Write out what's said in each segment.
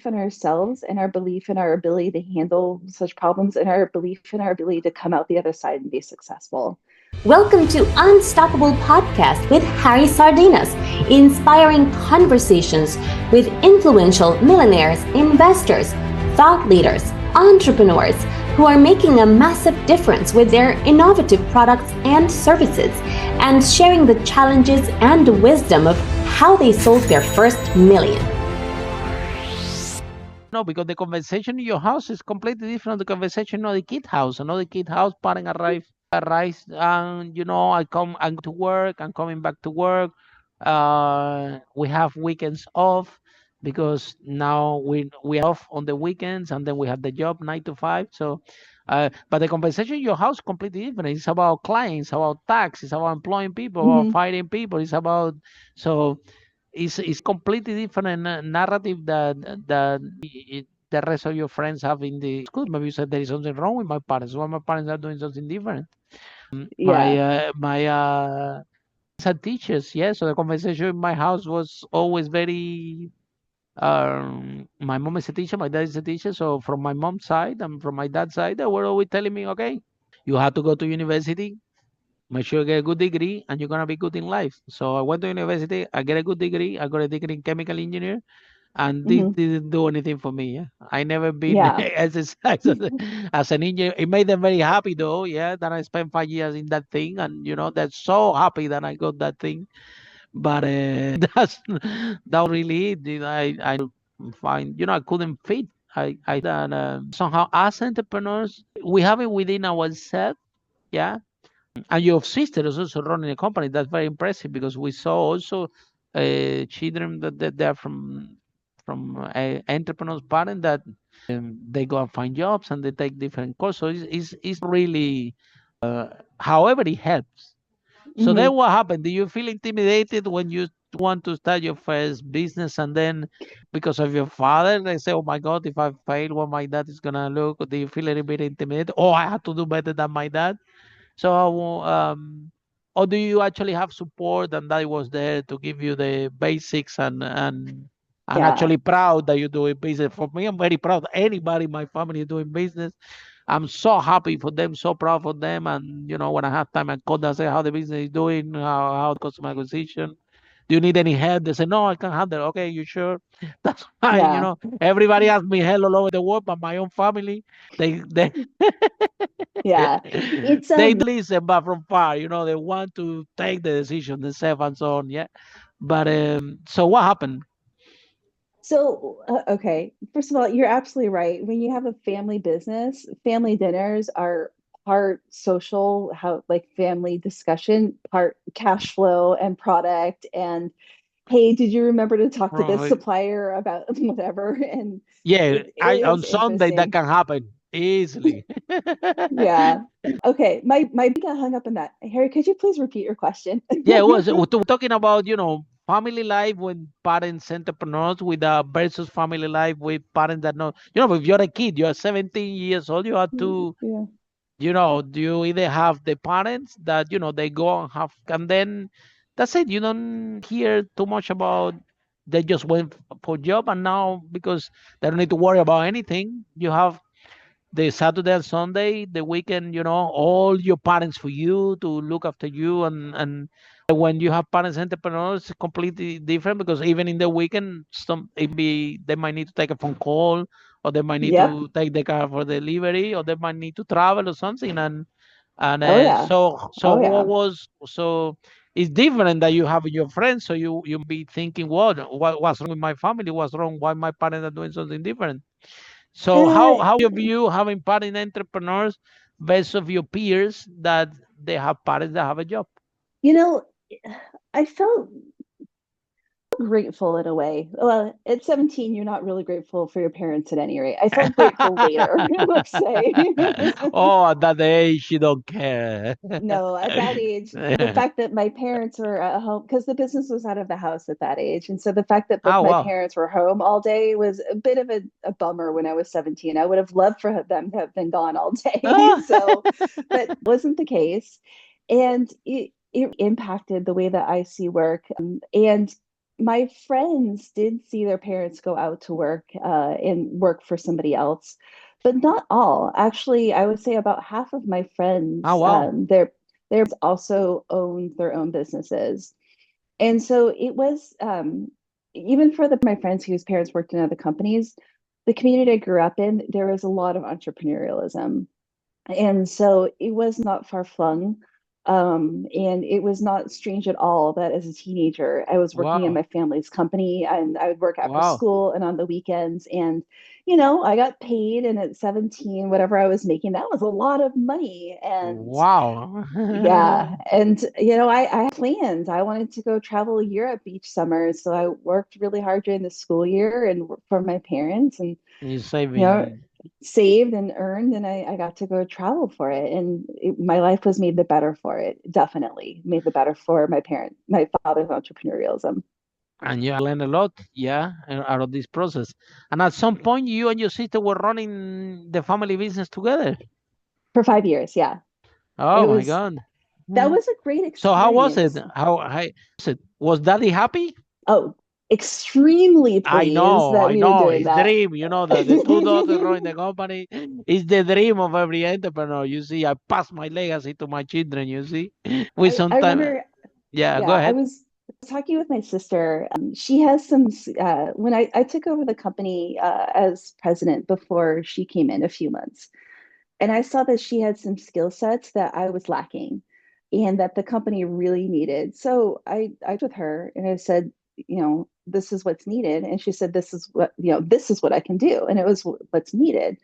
in ourselves and our belief in our ability to handle such problems and our belief in our ability to come out the other side and be successful. Welcome to Unstoppable Podcast with Harry Sardinas, inspiring conversations with influential millionaires, investors, thought leaders, entrepreneurs who are making a massive difference with their innovative products and services, and sharing the challenges and wisdom of how they sold their first million. No, because the conversation in your house is completely different from the conversation in the kid house. Another kid house, parent arrives, and I go to work. I'm coming back to work. We have weekends off because now we are off on the weekends, and then we have the job 9 to 5. So, but the conversation in your house is completely different. It's about clients, about tax, it's about employing people, about fighting people. It's about it's completely different narrative that the rest of your friends have in the school. Maybe you said there is something wrong with my parents. Well, my parents are doing something different. My are teachers, yeah. So the conversation in my house was always very. My mom is a teacher, my dad is a teacher. So from my mom's side and from my dad's side, they were always telling me, okay, you have to go to university, make sure you get a good degree, and you're gonna be good in life. So I went to university, I get a good degree, I got a degree in chemical engineer, and this didn't do anything for me. Yeah, I never been as an engineer. It made them very happy though. Yeah, that I spent 5 years in that thing, and they're so happy that I got that thing. But that really it. I find I couldn't fit. I that somehow as entrepreneurs we have it within ourselves. Yeah, and your sister is also running a company. That's very impressive because we saw also children that they're from entrepreneurs parents that they go and find jobs and they take different courses. So it's really, however, it helps. So then what happened? Do you feel intimidated when you want to start your first business and then because of your father, they say, oh my God, if I fail, what my dad is going to look? Do you feel a little bit intimidated? Oh, I have to do better than my dad. So, or do you actually have support and that was there to give you the basics and actually proud that you're doing business? For me, I'm very proud. Anybody in my family doing business, I'm so happy for them, so proud for them. And when I have time, I call them and say how the business is doing, how the customer acquisition. Do you need any help? They say, no, I can handle it. Okay, you sure? That's fine. Everybody asks me help all over the world, but my own family, they it's they listen, but from far, they want to take the decision themselves and so on. Yeah. But so what happened? So, okay. First of all, you're absolutely right. When you have a family business, family dinners are part social, like family discussion, part cash flow and product. And hey, did you remember to talk to this supplier about whatever? And yeah, it on is Sunday that interesting. can happen easily. Yeah. Okay. My got hung up in that. Harry, could you please repeat your question? Yeah, we're talking about, family life with parents, entrepreneurs with versus family life with parents that know, if you're a kid, you're 17 years old, you have to, you either have the parents that, they go and have, and then that's it. You don't hear too much about they just went for job and now because they don't need to worry about anything. You have the Saturday and Sunday, the weekend, all your parents for you to look after you. And when you have parents entrepreneurs, it's completely different because even in the weekend, they might need to take a phone call or they might need to take the car for delivery or they might need to travel or something. So it's different that you have your friends. So you be thinking, what's wrong with my family? What's wrong? Why my parents are doing something different? So how you view having parent entrepreneurs versus your peers that they have parents that have a job? I felt grateful in a way. Well, at 17, you're not really grateful for your parents at any rate. I felt grateful later, let's say. Oh, at that age, you don't care. No, at that age, the fact that my parents were at home, because the business was out of the house at that age. And so the fact that both Oh, my wow. parents were home all day was a bit of a bummer when I was 17. I would have loved for them to have been gone all day. But wasn't the case. And it impacted the way that I see work. And my friends did see their parents go out to work and work for somebody else, but not all. Actually, I would say about half of my Oh friends, wow, their also owned their own businesses. And so it was even for my friends whose parents worked in other companies, the community I grew up in, there was a lot of entrepreneurialism. And so it was not far flung. And it was not strange at all that as a teenager, I was working in wow, my family's company and I would work after wow, school and on the weekends. And, I got paid. And at 17, whatever I was making, that was a lot of money. And wow. yeah. And, I had plans. I wanted to go travel Europe each summer. So I worked really hard during the school year and worked for my parents and, You're you know, saving. saved and earned, and I got to go travel for it. And my life was made the better for it. Definitely made the better for my father's entrepreneurialism. And you learn a lot, yeah, out of this process. And at some point, you and your sister were running the family business together. For 5 years. Yeah. Oh It my was, God. that Mhm. was a great So how was it? experience. How was it? Was Daddy happy? Oh, extremely pleased that I we were know, doing his that. dream, the two daughters running the company is the dream of every entrepreneur. You see, I pass my legacy to my children, you see. We I sometimes, remember, yeah, go yeah, I ahead. was talking with my sister. She has when I took over the company as president before she came in a few months. And I saw that she had some skill sets that I was lacking and that the company really needed. So I with her and I said, this is what's needed. And she said, this is what I can do. And it was what's needed.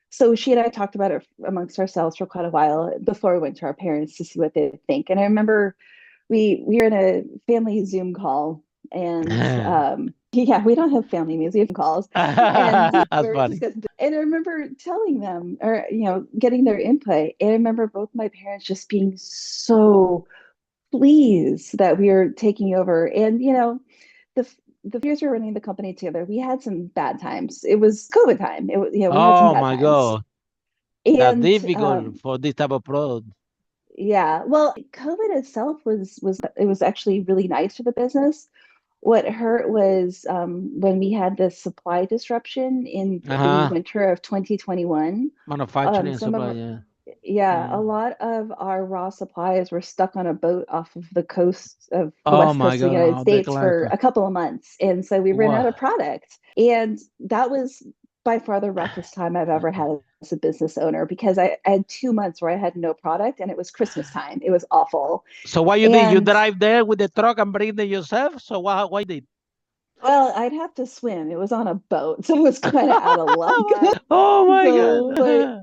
So she and I talked about it amongst ourselves for quite a while before we went to our parents to see what they think. And I remember we were in a family Zoom call and yeah, we don't have family meetings, we have calls. And That's we're funny. discussing. And I remember telling them or getting their input. And I remember both my parents just being so pleased that we were taking over. And the the years we were running the company together, we had some bad times. It was COVID time. We had some Oh bad my times. God. That's And difficult for this type of product. yeah, well, COVID itself was it was actually really nice for the business. What hurt was when we had this supply disruption in the Uh-huh. winter of 2021. Manufacturing Some supply, of yeah. Yeah, a Mm. lot of our raw supplies were stuck on a boat off of the coast of the Oh west my coast of the God, United how big States like for a couple of months. And so we ran wow. out of product. And that was by far the roughest time I've ever had as a business owner because I had 2 months where I had no product and it was Christmas time. It was awful. So what you did? You And drive there with the truck and bring it yourself? So what you did? well, I'd have to swim. It was on a boat, so it was kind of out of luck. Oh my So,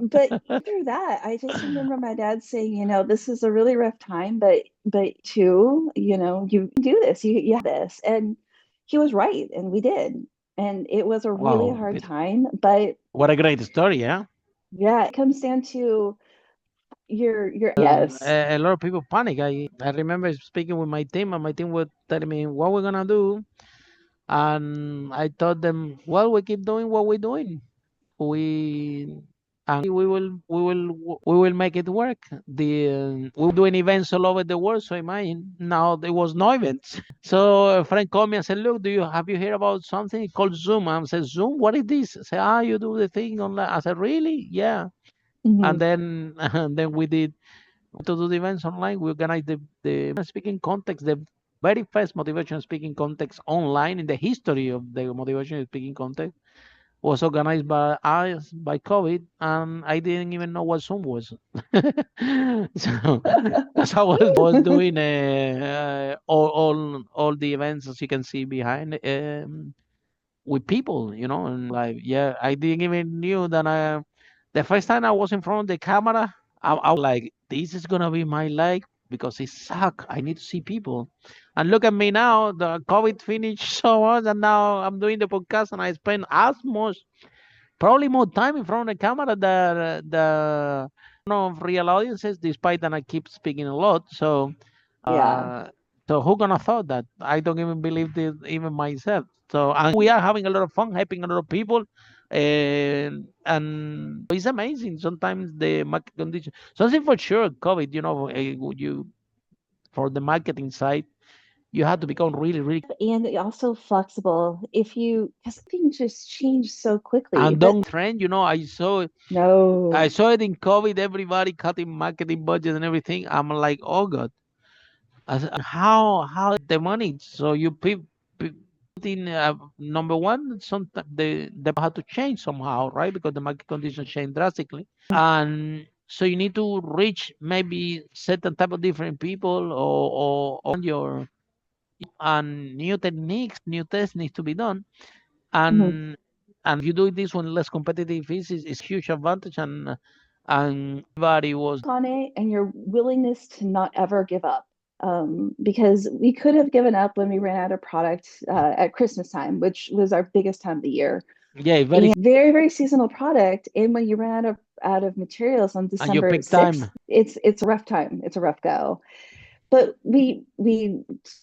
but God. after that, I just remember my dad saying, this is a really rough time, but too, you can do this. You have this. And he was right, and we did. And it was a really Wow. hard time, but What a great story, yeah? yeah, it comes down to your yes. A lot of people panic. I remember speaking with my team, and my team would tell me what we're gonna do, and I told them, well, we keep doing what we're doing. We and we will make it work. We were doing events all over the world, so imagine now there was no events. So a friend called me and said, "Look, do you have you heard about something called Zoom?" I said, "Zoom? What is this?" I said, "Ah, you do the thing online." I said, "Really? Yeah." And Mhm. then and then we did to do the events online. We organized the speaking context, the very first motivation speaking context online in the history of the motivation speaking context was organized by us by COVID, and I didn't even know what Zoom was. So that's how I was doing all the events as you can see behind with people, and like yeah, I didn't even knew that the first time I was in front of the camera, I was like, this is gonna be my life because it suck. I need to see people. And look at me now, the COVID finished so much, and now I'm doing the podcast, and I spend as much probably more time in front of the camera than the of real audiences, despite that I keep speaking a lot. So, Yeah. uh, so who gonna thought that? I don't even believe this even myself. So, and we are having a lot of fun, helping a lot of people, and it's amazing. Sometimes the market condition, something for sure, COVID. You for the marketing side. you have to become really, really And also flexible. Because things just change so quickly. and don't trend. I No. saw it in COVID. Everybody cutting marketing budget and everything. I'm like, oh god, how the money? So you put in number one. Sometimes they have to change somehow, right? Because the market conditions change drastically, and so you need to reach maybe certain type of different people or your and new techniques, new tests needs to be done. Mhm. And if you do this when less competitive is huge advantage and everybody was On it and your willingness to not ever give up. Because we could have given up when we ran out of product at Christmas time, which was our biggest time of the year. yeah very And very, very seasonal product. And when you run out of materials on and you December pick 6th, time. it's a rough time. It's a rough go. But we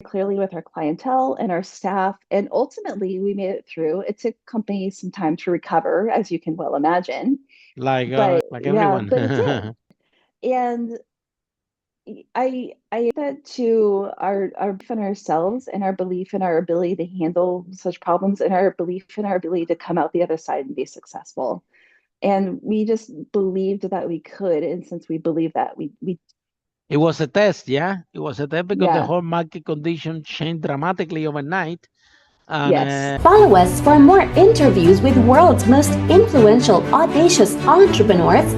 clearly with our clientele and our staff, and ultimately we made it through. It took companies some time to recover, as you can well imagine. But Like yeah, everyone. but it did. And I that to our belief in ourselves and our belief in our ability to handle such problems and our belief in our ability to come out the other side and be successful. And we just believed that we could. And since we believed that, we It was a test, yeah. It was a test because the yeah, whole market condition changed dramatically overnight. And yes. Follow us for more interviews with world's most influential, audacious entrepreneurs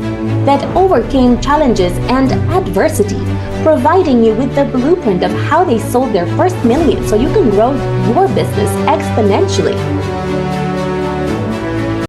that overcame challenges and adversity, providing you with the blueprint of how they sold their first million so you can grow your business exponentially.